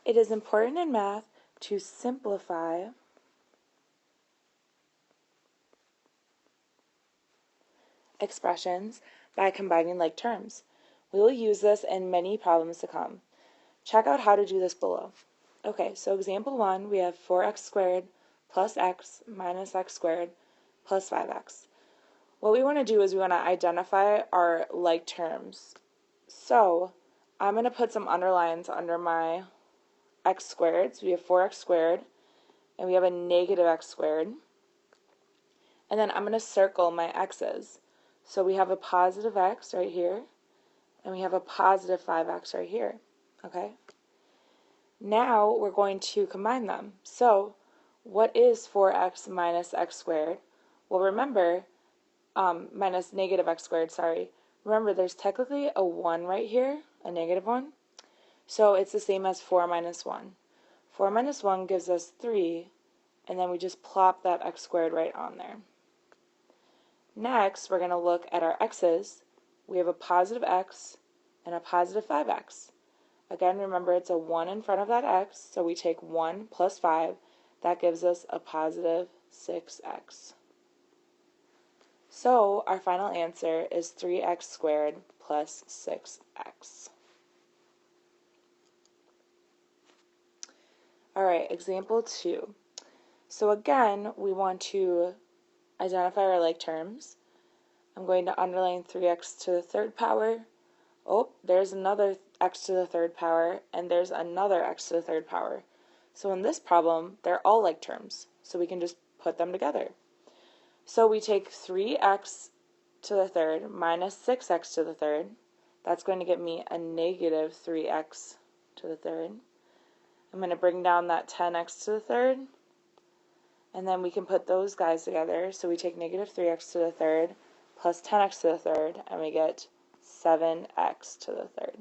It is important in math to simplify expressions by combining like terms. We will use this in many problems to come. Check out how to do this below. Okay, so example 1, we have 4x squared plus x minus x squared plus 5x. What we want to do is we want to identify our like terms. So I'm going to put some underlines under my x squared. So we have 4x squared, and we have a negative x squared. And then I'm going to circle my x's. So we have a positive x right here, and we have a positive 5x right here. Okay? Now we're going to combine them. So what is 4x minus x squared? Well, remember, minus negative x squared, sorry. Remember, there's technically a 1 right here, a negative 1. So it's the same as 4 minus 1. 4 minus 1 gives us 3, and then we just plop that x squared right on there. Next, we're going to look at our x's. We have a positive x and a positive 5x. Again, remember it's a 1 in front of that x, so we take 1 plus 5. That gives us a positive 6x. So our final answer is 3x squared plus 6x. Alright, example 2. So again, we want to identify our like terms. I'm going to underline 3x to the third power. Oh, there's another x to the third power, and there's another x to the third power. So in this problem, they're all like terms, so we can just put them together. So we take 3x to the third minus 6x to the third. That's going to give me a negative 3x to the third. I'm going to bring down that 10x to the third, and then we can put those guys together. So we take negative 3x to the third plus 10x to the third, and we get 7x to the third.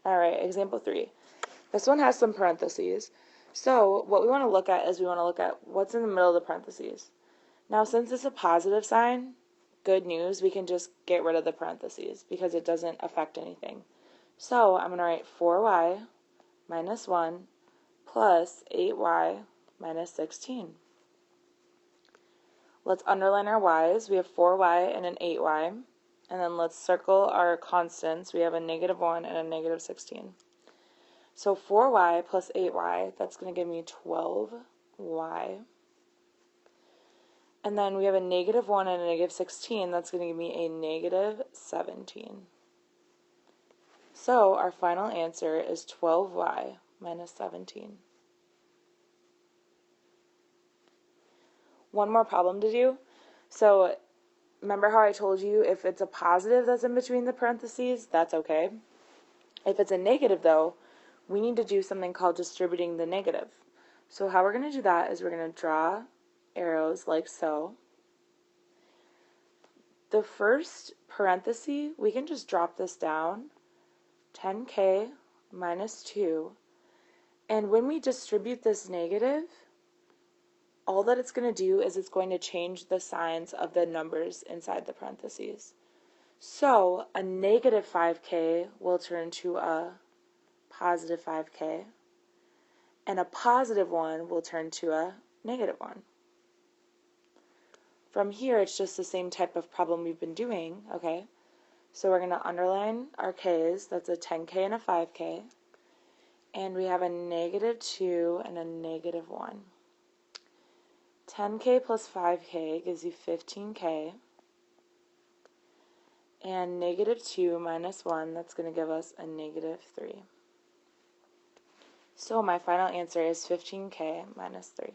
Alright, example 3. This one has some parentheses. So what we want to look at is we want to look at what's in the middle of the parentheses. Now since it's a positive sign, good news, we can just get rid of the parentheses because it doesn't affect anything. So I'm going to write 4y minus 1 plus 8y minus 16. Let's underline our y's. We have 4y and an 8y. And then let's circle our constants. We have a negative 1 and a negative 16. So 4y plus 8y, that's going to give me 12y. And then we have a negative 1 and a negative 16. That's going to give me a negative 17. So our final answer is 12y minus 17. One more problem to do. So remember how I told you if it's a positive that's in between the parentheses, that's okay. If it's a negative, though, we need to do something called distributing the negative. So how we're going to do that is we're going to draw arrows like so. The first parenthesis, we can just drop this down, 10k minus 2. And when we distribute this negative, all that it's going to do is it's going to change the signs of the numbers inside the parentheses. So a negative 5k will turn to a positive 5k, and a positive 1 will turn to a negative 1. From here, it's just the same type of problem we've been doing, okay? So we're going to underline our k's. That's a 10k and a 5k. And we have a negative 2 and a negative 1. 10k plus 5k gives you 15k. And negative 2 minus 1, that's going to give us a negative 3. So my final answer is 15k minus 3.